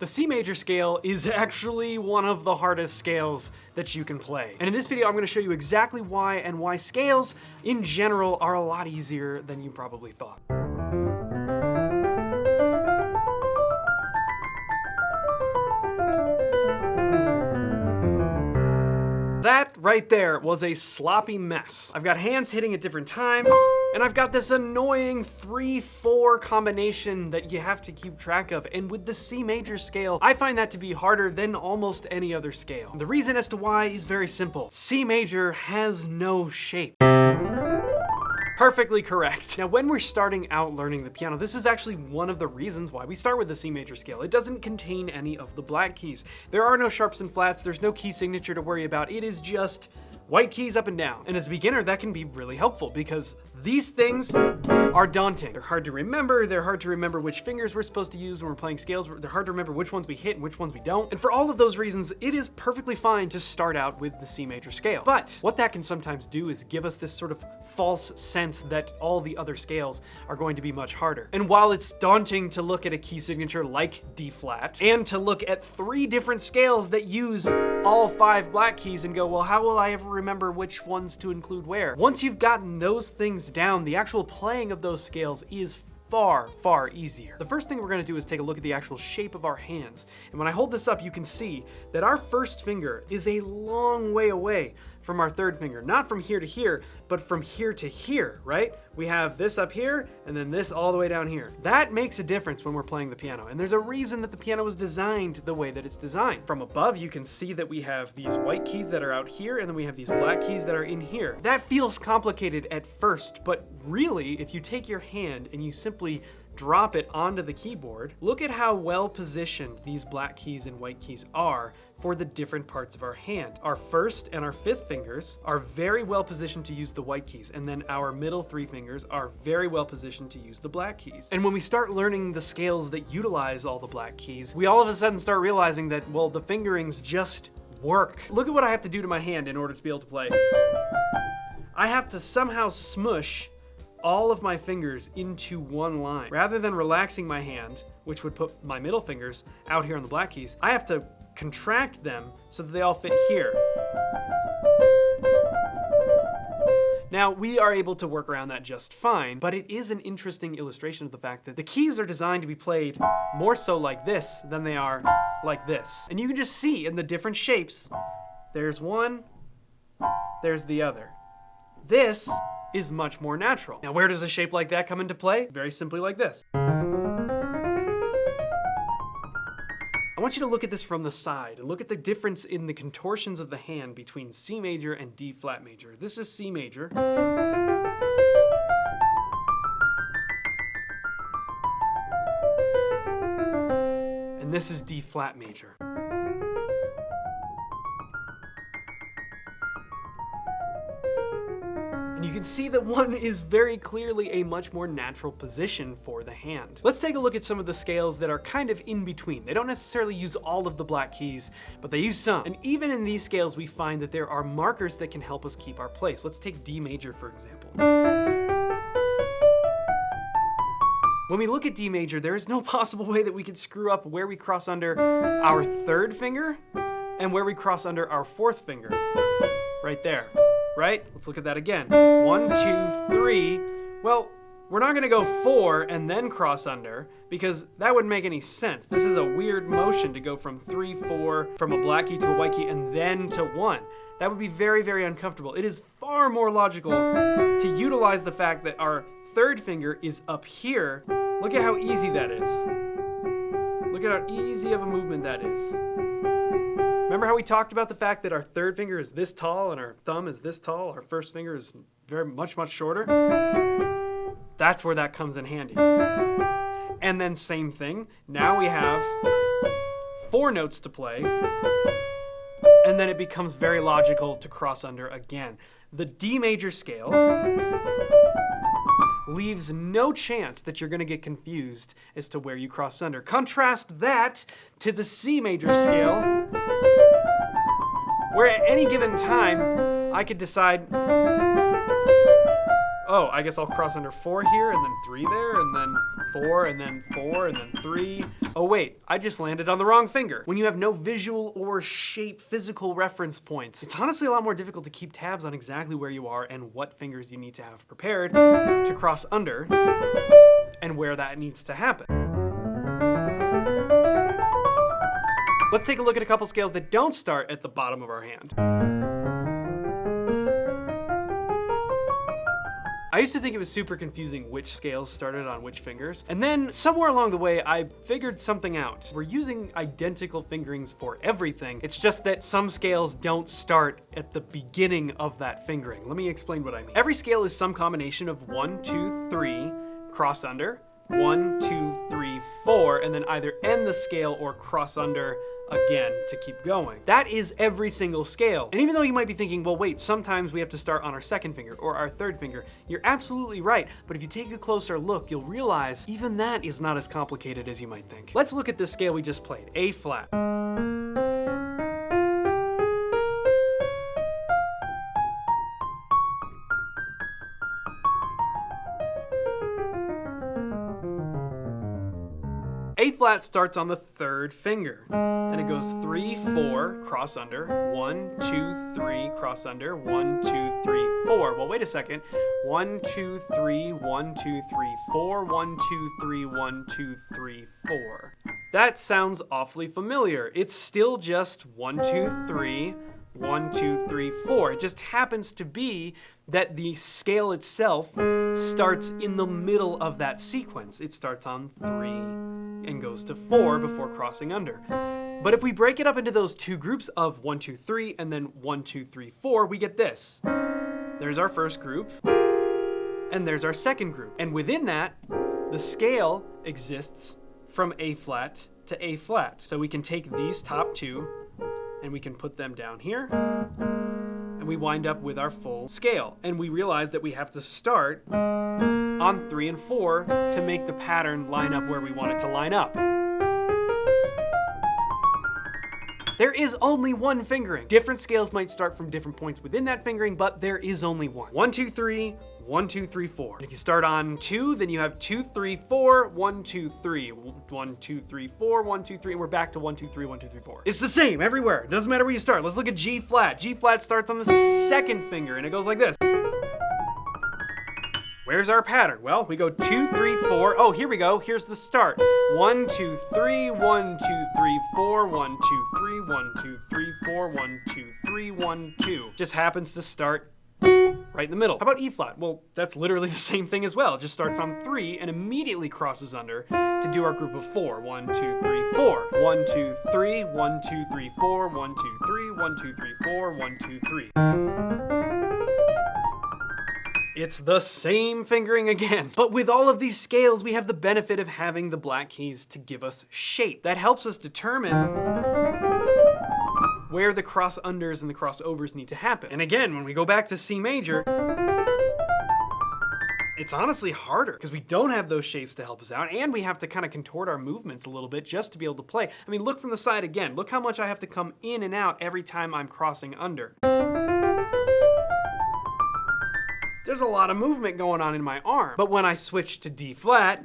The C major scale is actually one of the hardest scales that you can play. And in this video, I'm gonna show you exactly why and why scales in general are a lot easier than you probably thought. That right there was a sloppy mess. I've got hands hitting at different times, and I've got this annoying 3-4 combination that you have to keep track of. And with the C major scale, I find that to be harder than almost any other scale. The reason as to why is very simple. C major has no shape. Perfectly correct. Now, when we're starting out learning the piano, this is actually one of the reasons why we start with the C major scale. It doesn't contain any of the black keys. There are no sharps and flats, there's no key signature to worry about. It is just white keys up and down. And as a beginner, that can be really helpful because these things are daunting. They're hard to remember. They're hard to remember which fingers we're supposed to use when we're playing scales. They're hard to remember which ones we hit and which ones we don't. And for all of those reasons, it is perfectly fine to start out with the C major scale. But what that can sometimes do is give us this sort of false sense that all the other scales are going to be much harder. And while it's daunting to look at a key signature like D flat and to look at 3 different scales that use all 5 black keys and go, well, how will I ever remember which ones to include where? Once you've gotten those things down, the actual playing of those scales is far, far easier. The first thing we're gonna do is take a look at the actual shape of our hands. And when I hold this up, you can see that our first finger is a long way away from our third finger. Not from here to here, but from here to here, right? We have this up here, and then this all the way down here. That makes a difference when we're playing the piano. And there's a reason that the piano was designed the way that it's designed. From above, you can see that we have these white keys that are out here, and then we have these black keys that are in here. That feels complicated at first, but really, if you take your hand and you simply drop it onto the keyboard, look at how well positioned these black keys and white keys are for the different parts of our hand. Our first and our fifth fingers are very well positioned to use the white keys, and then our middle 3 fingers are very well positioned to use the black keys. And when we start learning the scales that utilize all the black keys, we all of a sudden start realizing that, well, the fingerings just work. Look at what I have to do to my hand in order to be able to play. I have to somehow smush all of my fingers into one line. Rather than relaxing my hand, which would put my middle fingers out here on the black keys, I have to contract them so that they all fit here. Now, we are able to work around that just fine, but it is an interesting illustration of the fact that the keys are designed to be played more so like this than they are like this. And you can just see in the different shapes, there's one, there's the other. This is much more natural. Now, where does a shape like that come into play? Very simply like this. I want you to look at this from the side and look at the difference in the contortions of the hand between C major and D flat major. This is C major. And this is D flat major. And you can see that one is very clearly a much more natural position for the hand. Let's take a look at some of the scales that are kind of in between. They don't necessarily use all of the black keys, but they use some. And even in these scales, we find that there are markers that can help us keep our place. Let's take D major, for example. When we look at D major, there is no possible way that we could screw up where we cross under our third finger and where we cross under our fourth finger. Right there. Right? Let's look at that again. 1, 2, 3. Well, we're not gonna go 4 and then cross under because that wouldn't make any sense. This is a weird motion to go from 3, 4, from a black key to a white key and then to 1. That would be very, very uncomfortable. It is far more logical to utilize the fact that our third finger is up here. Look at how easy that is. Look at how easy of a movement that is. Remember how we talked about the fact that our third finger is this tall and our thumb is this tall? Our first finger is very much shorter? That's where that comes in handy. And then same thing. Now we have 4 notes to play. And then it becomes very logical to cross under again. The D major scale leaves no chance that you're gonna get confused as to where you cross under. Contrast that to the C major scale, where at any given time, I could decide, Oh, I guess I'll cross under 4 here, and then 3 there, and then 4, and then 4, and then 3. Oh wait, I just landed on the wrong finger. When you have no visual or shape physical reference points, it's honestly a lot more difficult to keep tabs on exactly where you are and what fingers you need to have prepared to cross under, and where that needs to happen. Let's take a look at a couple scales that don't start at the bottom of our hand. I used to think it was super confusing which scales started on which fingers, and then somewhere along the way I figured something out. We're using identical fingerings for everything, it's just that some scales don't start at the beginning of that fingering. Let me explain what I mean. Every scale is some combination of 1, 2, 3, cross under, 1, 2, 3, 4, and then either end the scale or cross under again to keep going. That is every single scale. And even though you might be thinking, well, wait, sometimes we have to start on our second finger or our third finger, you're absolutely right. But if you take a closer look, you'll realize even that is not as complicated as you might think. Let's look at this scale we just played, A flat. A flat starts on the third finger, and it goes 3, 4, cross under, 1, 2, 3, cross under, 1, 2, 3, 4. Well, wait a second. 1, 2, 3, 1, 2, 3, 4, 1, 2, 3, 1, 2, 3, 4. That sounds awfully familiar. It's still just 1, 2, 3, 1, 2, 3, 4. It just happens to be that the scale itself starts in the middle of that sequence. It starts on 3 and goes to 4 before crossing under. But if we break it up into those two groups of 1, 2, 3 and then 1, 2, 3, 4, we get this. There's our first group, and there's our second group. And within that, the scale exists from A flat to A flat. So we can take these top two and we can put them down here, and we wind up with our full scale. And we realize that we have to start on 3 and 4 to make the pattern line up where we want it to line up. There is only one fingering. Different scales might start from different points within that fingering, but there is only one. 1, 2, 3, 1, 2, 3, 4. And if you start on 2, then you have 2, 3, 4, 1, 2, 3, 1, 2, 3, 4, 1, 2, 3, and we're back to 1, 2, 3, 1, 2, 3, 4. It's the same everywhere. It doesn't matter where you start. Let's look at G flat. G flat starts on the second finger, and it goes like this. Where's our pattern? Well, we go 2, 3, 4. Oh, here we go. Here's the start. 1, 2, 3, 1, 2, 3, 4, 1, 2, 3, 1, 2, 3, 4, 1, 2, 3, 1, 2. Just happens to start right in the middle. How about E flat? Well, that's literally the same thing as well. It just starts on 3 and immediately crosses under to do our group of 4. 1, 2, 3, 4. 1, 2, 3, 1, 2, 3, 4, 1, 2, 3, 1, 2, 3, 4, 1, 2, 3. It's the same fingering again. But with all of these scales, we have the benefit of having the black keys to give us shape. That helps us determine where the cross unders and the crossovers need to happen. And again, when we go back to C major, it's honestly harder because we don't have those shapes to help us out, and we have to kind of contort our movements a little bit just to be able to play. I mean, look from the side again. Look how much I have to come in and out every time I'm crossing under. There's a lot of movement going on in my arm. But when I switch to D flat,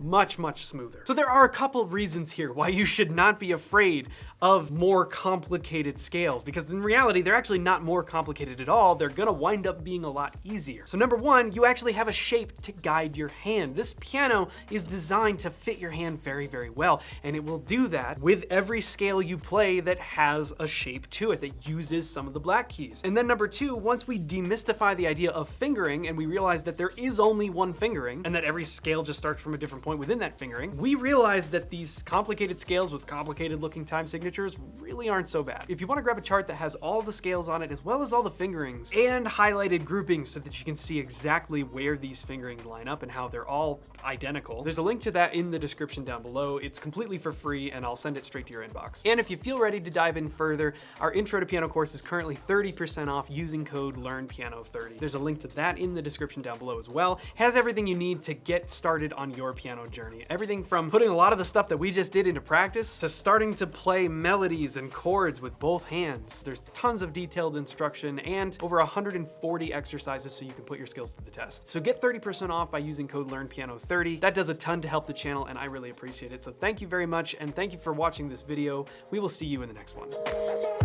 much, much smoother. So there are a couple reasons here why you should not be afraid of more complicated scales, because in reality, they're actually not more complicated at all. They're gonna wind up being a lot easier. So number one, you actually have a shape to guide your hand. This piano is designed to fit your hand very, very well, and it will do that with every scale you play that has a shape to it, that uses some of the black keys. And then number two, once we demystify the idea of fingering and we realize that there is only one fingering and that every scale just starts from a different point within that fingering, we realize that these complicated scales with complicated looking time signatures really aren't so bad. If you want to grab a chart that has all the scales on it as well as all the fingerings and highlighted groupings so that you can see exactly where these fingerings line up and how they're all identical, there's a link to that in the description down below. It's completely for free and I'll send it straight to your inbox. And if you feel ready to dive in further, our Intro to Piano course is currently 30% off using code LEARNPiano30. There's a link to that in the description down below as well. It has everything you need to get started on your piano piano journey. Everything from putting a lot of the stuff that we just did into practice to starting to play melodies and chords with both hands. There's tons of detailed instruction and over 140 exercises so you can put your skills to the test. So get 30% off by using code LearnPiano30. That does a ton to help the channel and I really appreciate it. So thank you very much and thank you for watching this video. We will see you in the next one.